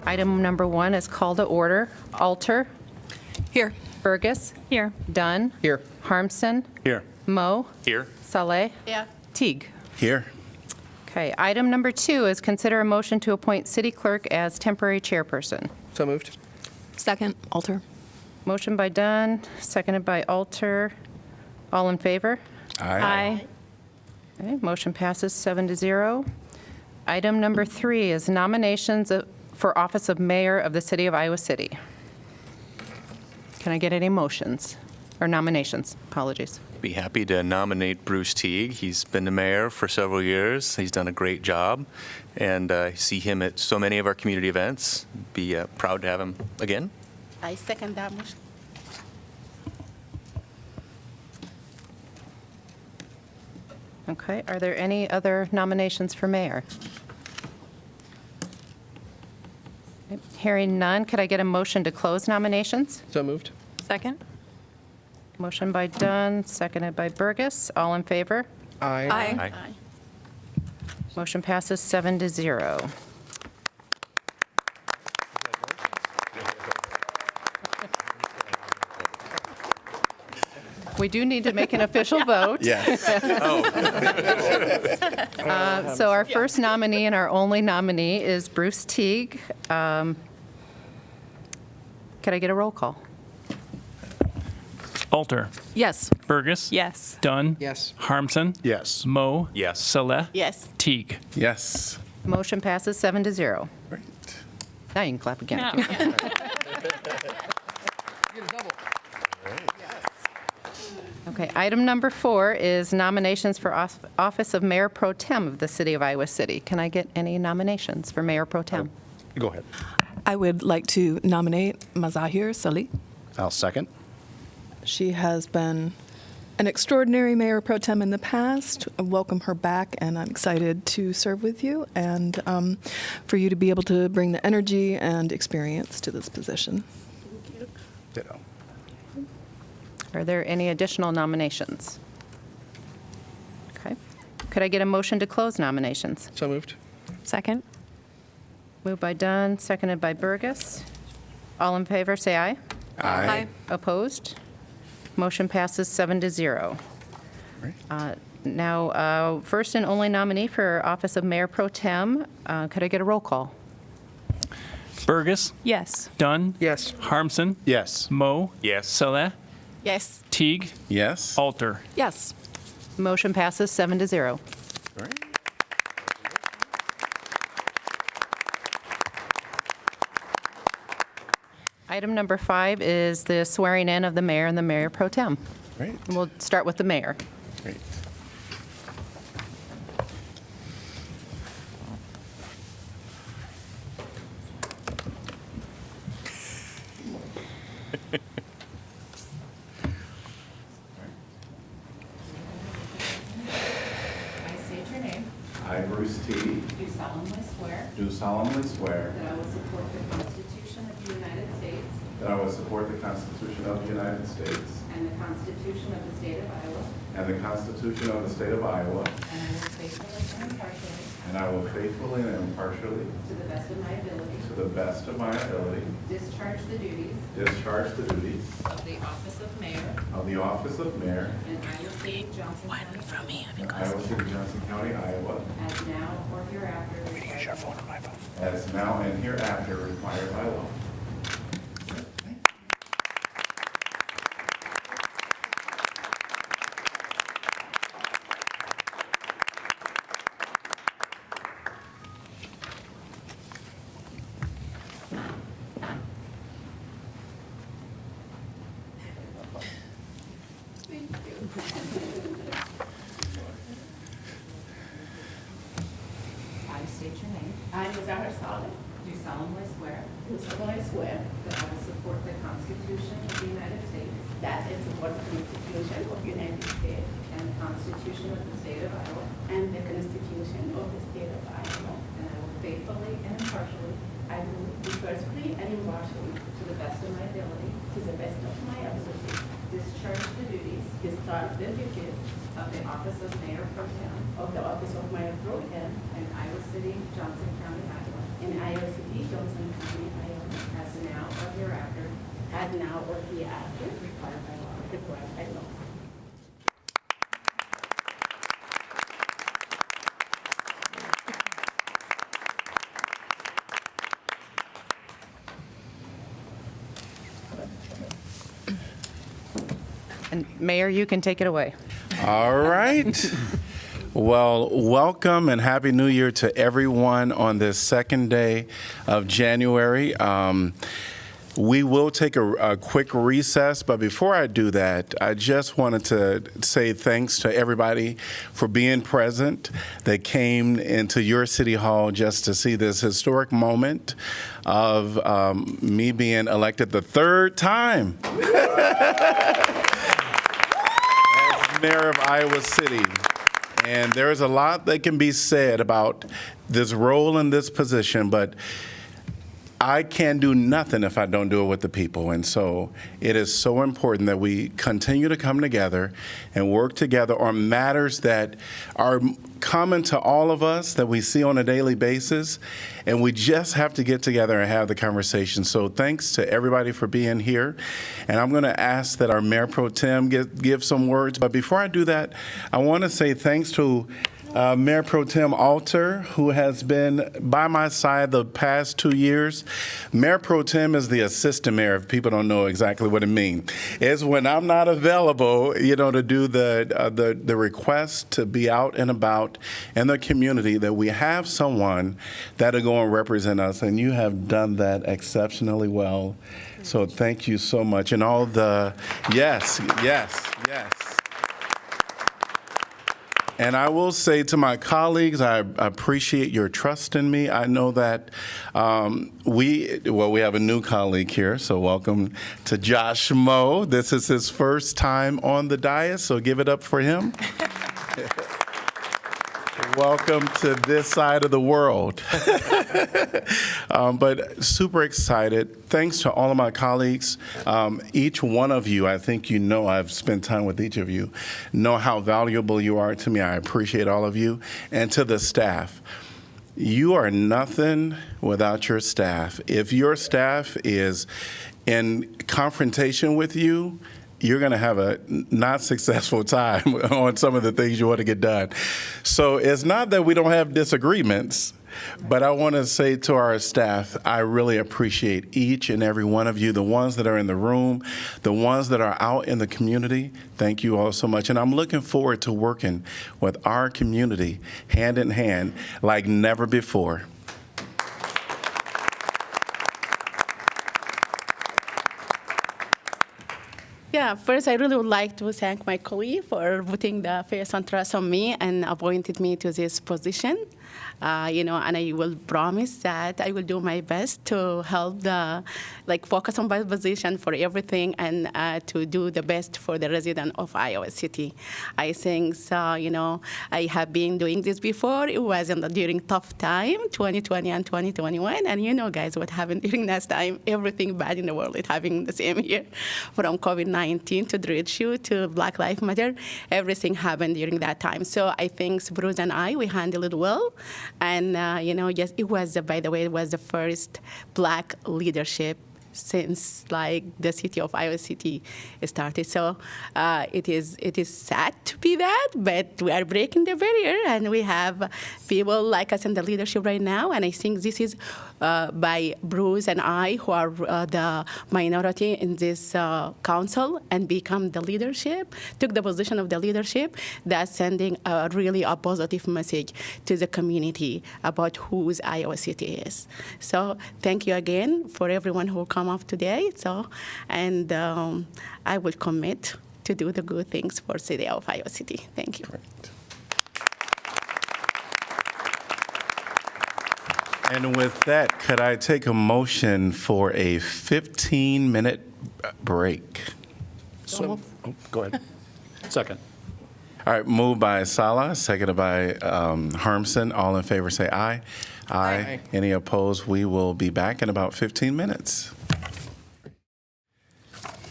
Item number 1 is call to order. Alter, Here. Burgess, Here. Dunn, Here. Harmson, Here. Moe, Here. Saleh, Yeah. Teague. Here. Okay, item number 2 is consider a motion to appoint city clerk as temporary chairperson. So moved. Second. Alter. Motion by Dunn, seconded by Alter. All in favor? Aye. Okay, motion passes 7-0. Item number 3 is nominations for office of mayor of the city of Iowa City. Can I get any motions or nominations? Apologies. Be happy to nominate Bruce Teague. He's been the mayor for several years. He's done a great job, and I see him at so many of our community events. Be proud to have him again. I second that motion. Okay, are there any other nominations for mayor? Okay, hearing none, could I get a motion to close nominations? So moved. Second. Motion by Dunn, seconded by Burgess. All in favor? Aye. Aye. Aye. Motion passes 7-0. We do need to make an official vote. Yes. So our first nominee and our only nominee is Bruce Teague. Could I get a roll call? Alter, Yes. Burgess. Yes. Dunn. Yes. Harmson. Yes. Moe. Yes. Saleh. Yes. Teague. Yes. Motion passes 7-0. Great. Now you can clap again. if you want. Okay, item number 4 is nominations for office of Mayor Pro Tem of the City of Iowa City. Can I get any nominations for Mayor Pro Tem? Go ahead. I would like to nominate Mazahir Salih. I'll second. She has been an extraordinary mayor pro tem in the past. I welcome her back, and I'm excited to serve with you and for you to be able to bring the energy and experience to this position. Ditto. Are there any additional nominations? Okay. Could I get a motion to close nominations? So moved. Second. Moved by Dunn, seconded by Burgess. All in favor, say aye. Aye. Opposed? Motion passes 7-0. Great. Now, first and only nominee for office of Mayor Pro Tem, could I get a roll call? Burgess. Yes. Dunn. Yes. Harmson. Yes. Moe. Yes. Saleh. Yes. Teague. Yes. Alter. Yes. Motion passes 7-0. Great. Item number 5 is the swearing in of the mayor and the mayor pro tem. Great. And we'll start with the mayor. Great. I state your name. I, Bruce Teague, Do solemnly swear do solemnly swear that I will support the Constitution of the United States that I will support the Constitution of the United States and the Constitution of the State of Iowa, and the Constitution of the State of Iowa, and I will faithfully and impartially, and I will faithfully and impartially, to the best of my ability, to the best of my ability, discharge the duties discharge the duties of the office of mayor of the office of mayor in Iowa City, Johnson County, in Iowa City, Johnson County, Iowa, as now or hereafter required by law. as now and hereafter required by law. I state your name. I, Mazahir Saleh, Do solemnly swear do solemnly swear that I will support the Constitution of the United States that I support the Constitution of the United States and the Constitution of the State of Iowa, and the Constitution of the State of Iowa. and I will faithfully and impartially, I will be faithfully and impartially, to the best of my ability, to the best of my ability, discharge the duties discharge the duties of the office of Mayor Pro Tem of the office of Mayor Pro Tem in Iowa City, Johnson County, Iowa, in Iowa City, Johnson County, Iowa, as now or hereafter, as now or hereafter, required by law. And Mayor, you can take it away. All right. Well, welcome and Happy New Year to everyone on this second day of January. We will take a quick recess, but before I do that, I just wanted to say thanks to everybody for being present that came into your City Hall just to see this historic moment of me being elected the third time as mayor of Iowa City. And there is a lot that can be said about this role in this position, but I can't do nothing if I don't do it with the people. And so it is so important that we continue to come together and work together on matters that are common to all of us that we see on a daily basis. And we just have to get together and have the conversation. So thanks to everybody for being here. And I'm going to ask that our Mayor Pro Tem give some words. But before I do that, I want to say thanks to Mayor Pro Tem Alter, who has been by my side the past 2 years. Mayor Pro Tem is the assistant mayor, if people don't know exactly what it means. It's when I'm not available, to do the request to be out and about in the community, that we have someone that'll go and represent us, and you have done that exceptionally well. So thank you so much. And all the, yes. And I will say to my colleagues, I appreciate your trust in me. I know that we have a new colleague here, so welcome to Josh Moe. This is his first time on the dais, so give it up for him. Welcome to this side of the world. But super excited. Thanks to all of my colleagues. Each one of you, I think I've spent time with each of you, know how valuable you are to me. I appreciate all of you. And to the staff, you are nothing without your staff. If your staff is in confrontation with you, you're going to have a not successful time on some of the things you want to get done. So it's not that we don't have disagreements, but I want to say to our staff, I really appreciate each and every one of you, the ones that are in the room, the ones that are out in the community. Thank you all so much. And I'm looking forward to working with our community hand in hand like never before. Yeah, first I really would like to thank my colleague for putting the faith and trust on me and appointed me to this position. And I will promise that I will do my best to help focus on my position for everything and to do the best for the resident of Iowa City. I think, I have been doing this before. It was during tough time, 2020 and 2021. And guys, what happened during that time, everything bad in the world is happening the same year. From COVID-19 to the issue to Black Lives Matter, everything happened during that time. So I think Bruce and we handled it well. And, yes, it was, by the way, it was the first Black leadership since the city of Iowa City started. So it is sad to be that, but we are breaking the barrier and we have people like us in the leadership right now. And I think this is by Bruce and I, who are the minority in this council and become the leadership, took the position of the leadership, that's sending really a positive message to the community about whose Iowa City is. So thank you again for everyone who come up today. And I will commit to do the good things for city of Iowa City. Thank you. And with that, could I take a motion for a 15-minute break? So Go ahead. Second. All right, moved by Sala, seconded by Harmson. All in favor say aye. Aye. Any opposed? We will be back in about 15 minutes.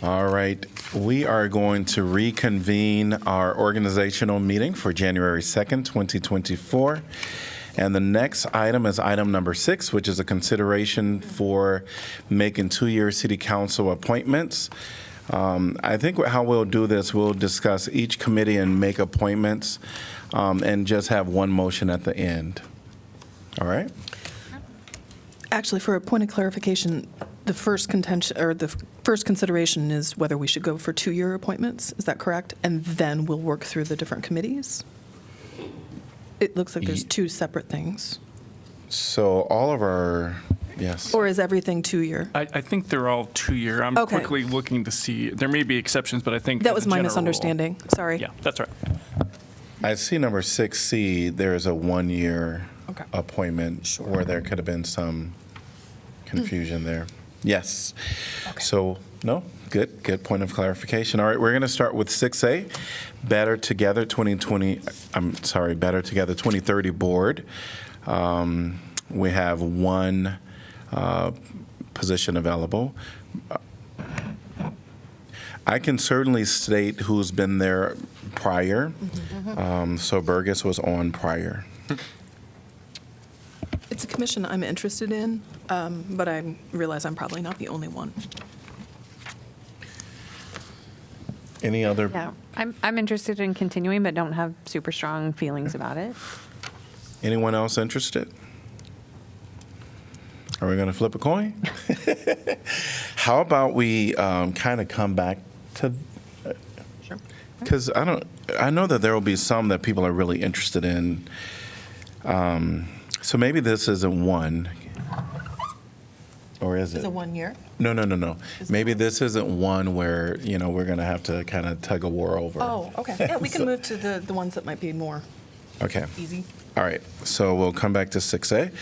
All right, we are going to reconvene our organizational meeting for January 2nd, 2024. And the next item is item number 6, which is a consideration for making 2-year city council appointments. I think how we'll do this, we'll discuss each committee and make appointments, and just have one motion at the end. All right? Actually, for a point of clarification, the first contention, or the first consideration is whether we should go for 2-year appointments. Is that correct? And then we'll work through the different committees? It looks like there's 2 separate things. So all of our, yes. Or is everything 2-year? I think they're all 2-year. I'm Okay. quickly looking to see, there may be exceptions, but I think. That was the my general rule- misunderstanding. Sorry. Yeah, that's right. I see number 6C, there's a 1-year Okay. appointment where there could have been some confusion there. Yes. So, no, good point of clarification. All right, we're going to start with 6A, Better Together 2030 Board. We have one position available. I can certainly state who's been there prior. So Burgess was on prior. It's a commission I'm interested in, but I realize I'm probably not the only one. Any other? Yeah, I'm interested in continuing, but don't have super strong feelings about it. Anyone else interested? Are we going to flip a coin? How about we kind of come back to, Sure. because I know that there will be some that people are really interested in. So maybe this isn't one, or is it? Is it 1 year? No. Maybe this isn't one where, we're going to have to kind of tug a war over. Oh, okay. Yeah, we can move to the ones that might be more Okay. easy. All right, so we'll come back to 6A.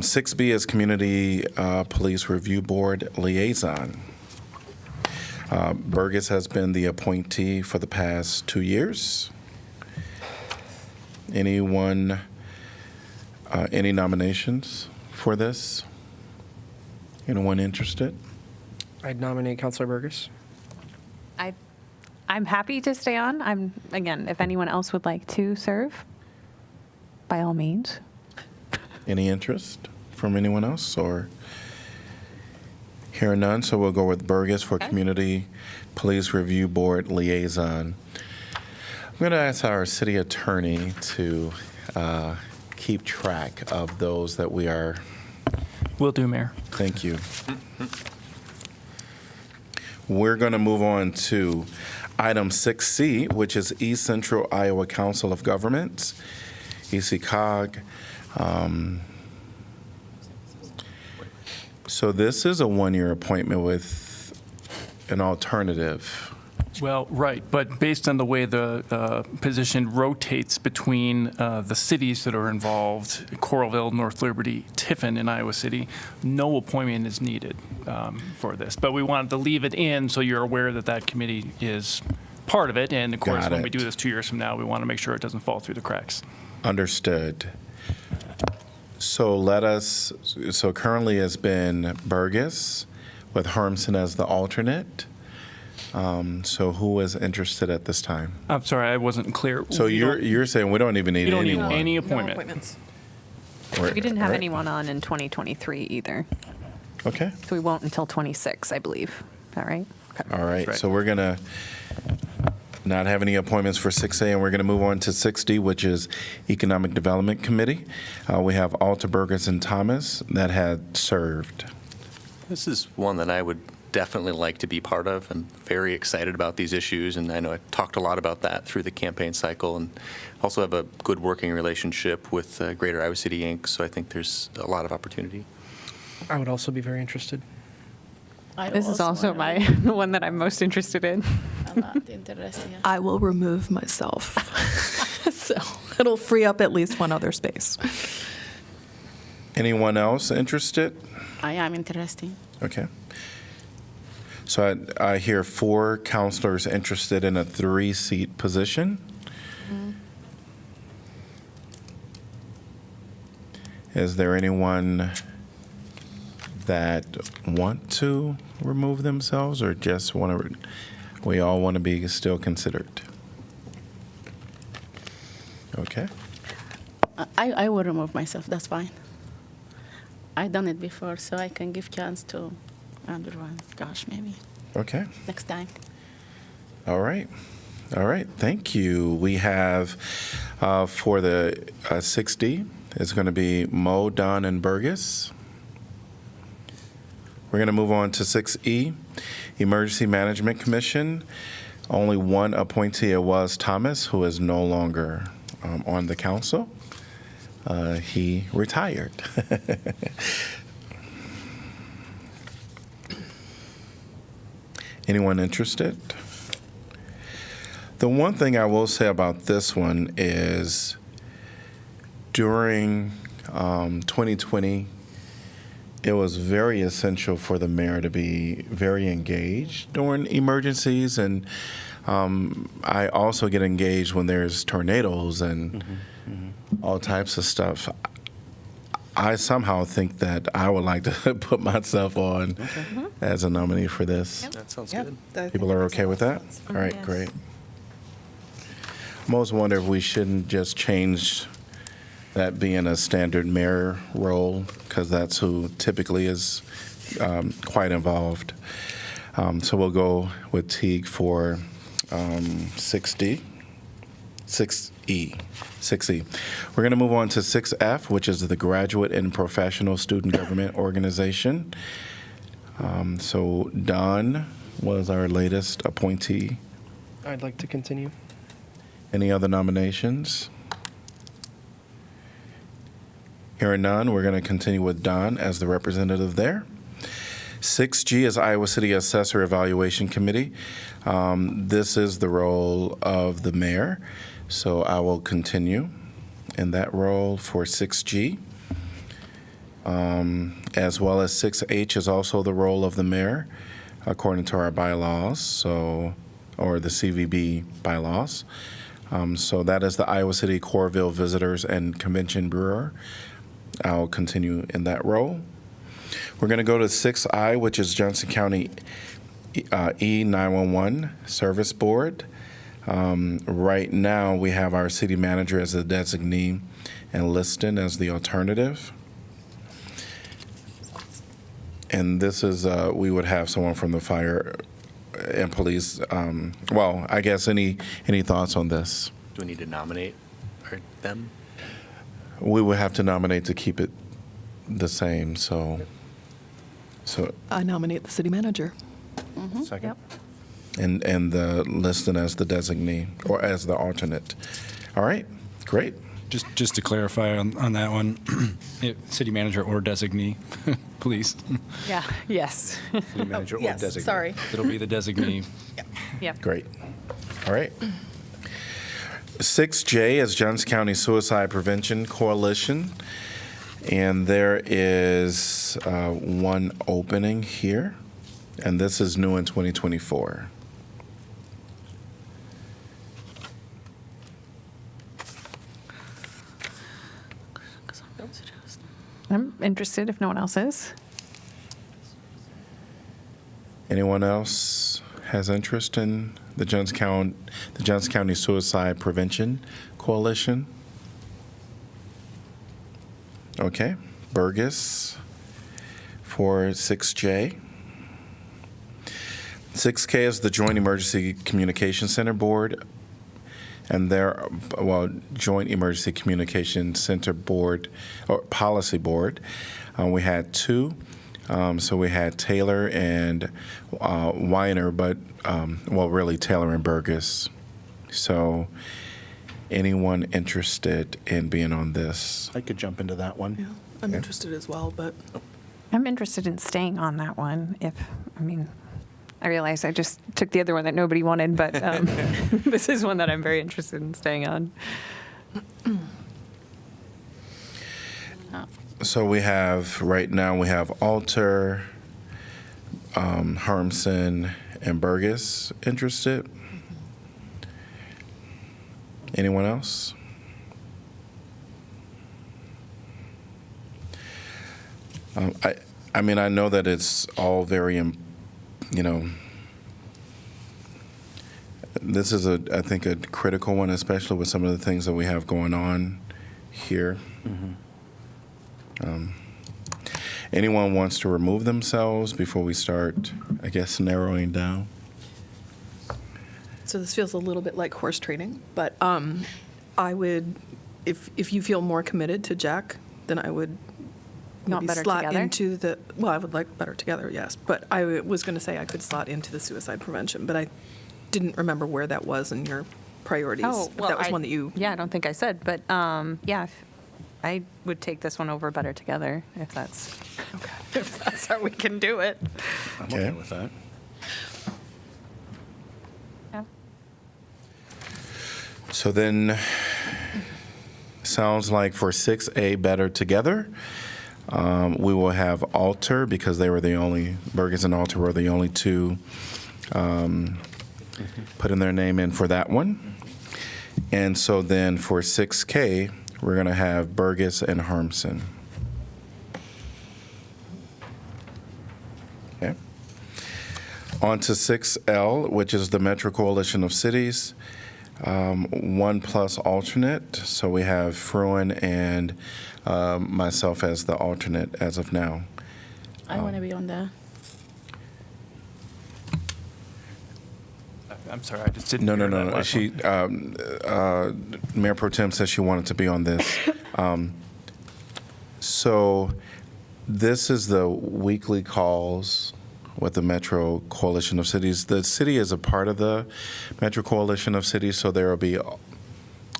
6B is Community Police Review Board Liaison. Burgess has been the appointee for the past 2 years. Anyone, any nominations for this? Anyone interested? I'd nominate Councilor Burgess. I'm happy to stay on. Again, if anyone else would like to serve, by all means. Any interest from anyone else, or? Hearing none, so we'll go with Burgess for Community Police Review Board Liaison. I'm going to ask our city attorney to keep track of those that we are. Will do, Mayor. Thank you. We're going to move on to item 6C, which is East Central Iowa Council of Governments, ECOG. So this is a 1-year appointment with an alternative. Well, right, but based on the way the position rotates between the cities that are involved, Coralville, North Liberty, Tiffin, and Iowa City, no appointment is needed for this. But we wanted to leave it in so you're aware that that committee is part of it. And of course, Got when we it. do this 2 years from now, we want to make sure it doesn't fall through the cracks. Understood. So so currently it's been Burgess with Hermson as the alternate. So who is interested at this time? I'm sorry, I wasn't clear. So you're saying we don't even need You don't need anyone? any No appointment. appointments. Or- We didn't have all right. anyone on in 2023 either, Okay. so we won't until 26, I believe. Is that right? Okay. All right, Right. so we're going to not have any appointments for 6A, and we're going to move on to 6D, which is Economic Development Committee. We have Alta Burgess and Thomas that had served. This is one that I would definitely like to be part of. I'm very excited about these issues, and I know I talked a lot about that through the campaign cycle, and also have a good working relationship with Greater Iowa City, Inc., so I think there's a lot of opportunity. I would also be very interested. This is also the one that I'm most interested in. A lot interesting. I will remove myself. So it'll free up at least one other space. Anyone else interested? I am interesting. Okay. So I hear 4 counselors interested in a 3-seat position. Is there anyone that want to remove themselves, or just want to, we all want to be still considered? Okay. I will remove myself. That's fine. I done it before, so I can give chance to everyone. Gosh, maybe Okay. next time. All right. All right. Thank you. We have for the 6D, it's going to be Mo, Don, and Burgess. We're going to move on to 6E, Emergency Management Commission. Only one appointee, it was Thomas, who is no longer on the council. He retired. Anyone interested? The one thing I will say about this one is during 2020, it was very essential for the mayor to be very engaged during emergencies. And I also get engaged when there's tornadoes and all types of stuff. I somehow think that I would like to put myself on as a nominee for this. That sounds good. People are okay with that? All right, Yes. great. Most wonder if we shouldn't just change that being a standard mayor role, because that's who typically is quite involved. So we'll go with Teague for 6E. 6E. We're going to move on to 6F, which is the Graduate and Professional Student Government Organization. So Don was our latest appointee. I'd like to continue. Any other nominations? Hearing none, we're going to continue with Don as the representative there. 6G is Iowa City Assessor Evaluation Committee. This is the role of the mayor, so I will continue in that role for 6G. As well as 6H is also the role of the mayor, according to our bylaws, or the CVB bylaws. So that is the Iowa City Coralville Visitors and Convention Bureau. I'll continue in that role. We're going to go to 6I, which is Johnson County E911 Service Board. Right now, we have our city manager as the designee and Liston as the alternative. And this is, we would have someone from the fire and police. Well, I guess any thoughts on this? Do we need to nominate them? We would have to nominate to keep it the same, so. I nominate the city manager. Second. And the Liston as the designee or as the alternate. All right, great. Just to clarify on that one, city manager or designee, please. Yeah, yes. City manager or yes, designee. sorry. It'll be the designee. Yep. Great. All right. 6J is Johnson County Suicide Prevention Coalition. And there is one opening here. And this is new in 2024. I'm interested if no one else is. Anyone else has interest in the Johnson County Suicide Prevention Coalition? Okay, Burgess for 6J. 6K is the Joint Emergency Communication Center Board, and Joint Emergency Communication Center Board, or Policy Board. We had two. So we had Taylor and Weiner, but, really Taylor and Burgess. So anyone interested in being on this? I could jump into that one. Yeah, I'm interested as well, but I'm interested in staying on that one I realize I just took the other one that nobody wanted, but this is one that I'm very interested in staying on. So right now we have Alter, Harmson, and Burgess interested. Anyone else? I know that it's all very, this is I think a critical one, especially with some of the things that we have going on here. Anyone wants to remove themselves before we start, I guess, narrowing down? So this feels a little bit like horse trading, but I would, if you feel more committed to Jack, then I would want maybe Better slot Together? into the, well, I would like Better Together, yes. But I was going to say I could slot into the suicide prevention, but I didn't remember where that was in your priorities. If that was one that you, Yeah, I don't think I said, but yeah, I would take this one over Better Together if that's, if that's how we can do it. I'm Okay. okay with that. Yeah. So then, sounds like for 6A, Better Together, we will have Alter, because they were the only, Burgess and Alter were the only two putting their name in for that one. And so then for 6K, we're going to have Burgess and Harmson. Okay. On to 6L, which is the Metro Coalition of Cities. 1+ alternate. So we have Fruin and myself as the alternate as of now. I want to be on there. I'm sorry, I just didn't. No. hear that last She, one. Mayor Pro Tem says she wanted to be on this. So this is the weekly calls with the Metro Coalition of Cities. The city is a part of the Metro Coalition of Cities, so there will be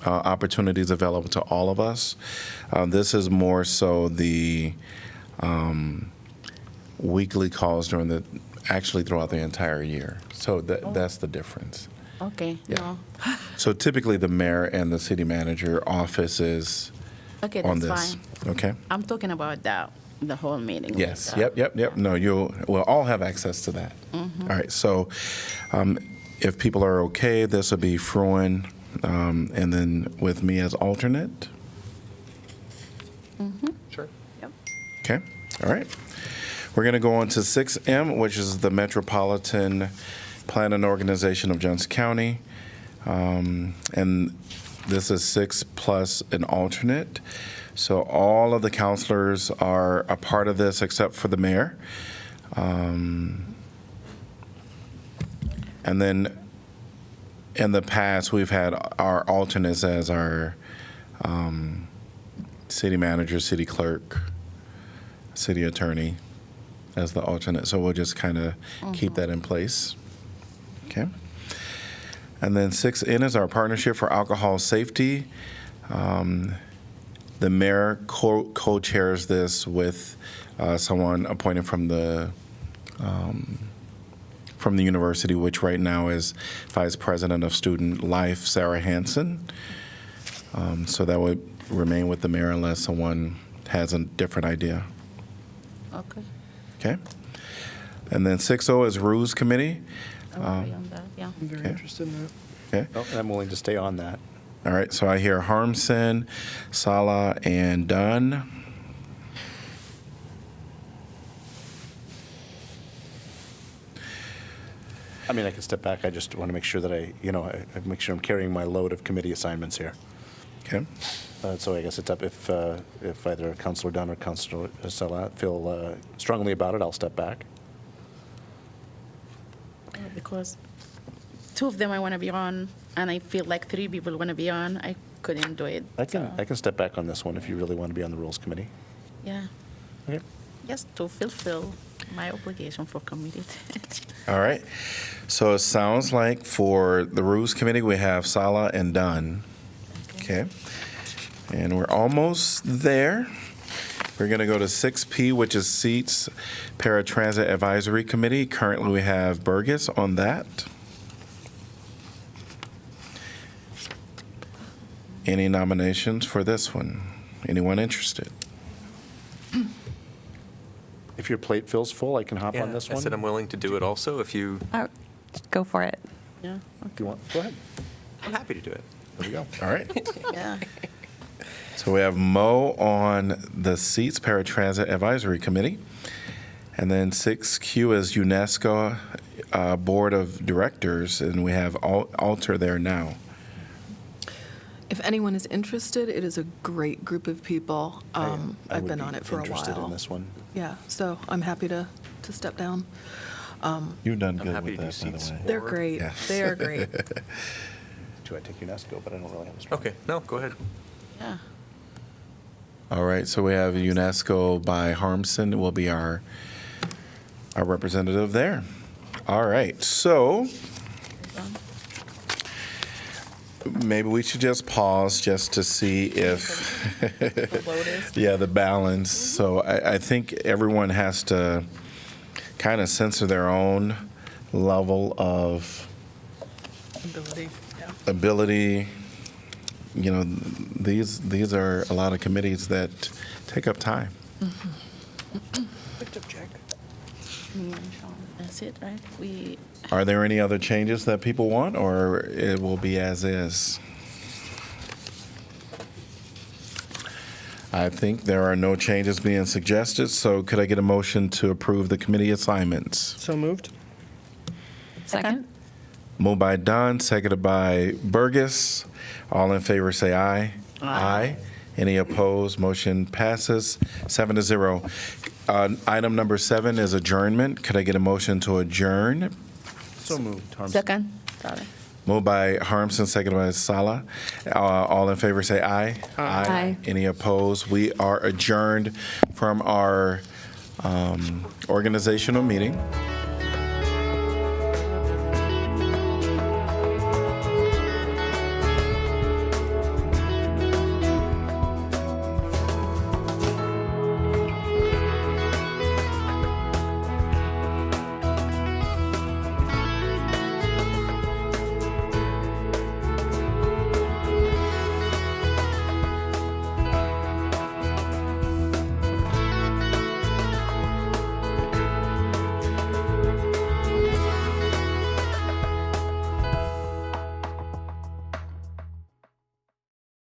opportunities available to all of us. This is more so the weekly calls actually throughout the entire year. So that's the difference. Okay. Yeah. No. So typically, the mayor and the city manager office is Okay, on that's this. fine. Okay? I'm talking about the whole meeting. Yes. like that. Yep. No, we'll all have access to that. All right. So if people are okay, this will be Fruin, and then with me as alternate. Sure. Yep. Okay. All right. We're going to go on to 6M, which is the Metropolitan Planning Organization of Johnson County. And this is 6 plus an alternate. So all of the counselors are a part of this except for the mayor. And then in the past, we've had our alternates as our city manager, city clerk, city attorney as the alternate. So we'll just kind of keep that in place. Okay. And then 6N is our partnership for alcohol safety. The mayor co-chairs this with someone appointed from the university, which right now is Vice President of Student Life, Sarah Hansen. So that would remain with the mayor unless someone has a different idea. Okay. Okay? And then 6O is Rules Committee. I want to be on that. Yeah. I'm very Okay. interested in that. Okay? Oh, I'm willing to stay on that. All right, so I hear Harmson, Sala, and Dunn. I mean, I can step back. I just want to make sure that I make sure I'm carrying my load of committee assignments here. Okay? So I guess it's up if either Councilor Dunn or Councilor Salat feel strongly about it, I'll step back. Because two of them I want to be on, and I feel like three people want to be on. I couldn't do it. I can so, step back on this one if you really want to be on the Rules Committee. Yeah. Okay. Just to fulfill my obligation for committee. All right. So it sounds like for the Rules Committee, we have Sala and Dunn. Okay. And we're almost there. We're going to go to 6P, which is Seats Paratransit Advisory Committee. Currently, we have Burgess on that. Any nominations for this one? Anyone interested? If your plate feels full, I can hop on this I one. said I'm willing to do it also if you, Oh, go for it. Yeah. If you want, go ahead. I'm happy to do it. There we go. All right. Yeah. So we have Mo on the Seats Paratransit Advisory Committee. And then 6Q is UNESCO Board of Directors, and we have Alter there now. If anyone is interested, it is a great group of people. I I've would been be on it for a interested while. in this one. Yeah, so I'm happy to step down. You've done I'm good happy with to do that, by the seats. way. They're great. Yeah. They are great. Do I take UNESCO, but I don't really have a strong. Okay, no, go ahead. Yeah. All right, so we have UNESCO by Harmson will be our representative there. All right, so maybe we should just pause just to see if, yeah, the balance. So I think everyone has to kind of censor their own level of ability. You know, these are a lot of committees that take up time. Me and Sean. That's it, right? We Are there any other changes that people want, or it will be as is? I think there are no changes being suggested, so could I get a motion to approve the committee assignments? So moved. Second? Moved by Dunn, seconded by Burgess. All in favor, say aye. Aye. Any opposed? Motion passes 7-0. Item number 7 is adjournment. Could I get a motion to adjourn? So moved. Harmson. second. Sorry. Moved by Harmson, seconded by Sala. All in favor, say aye. Aye. Any opposed? We are adjourned from our organizational meeting.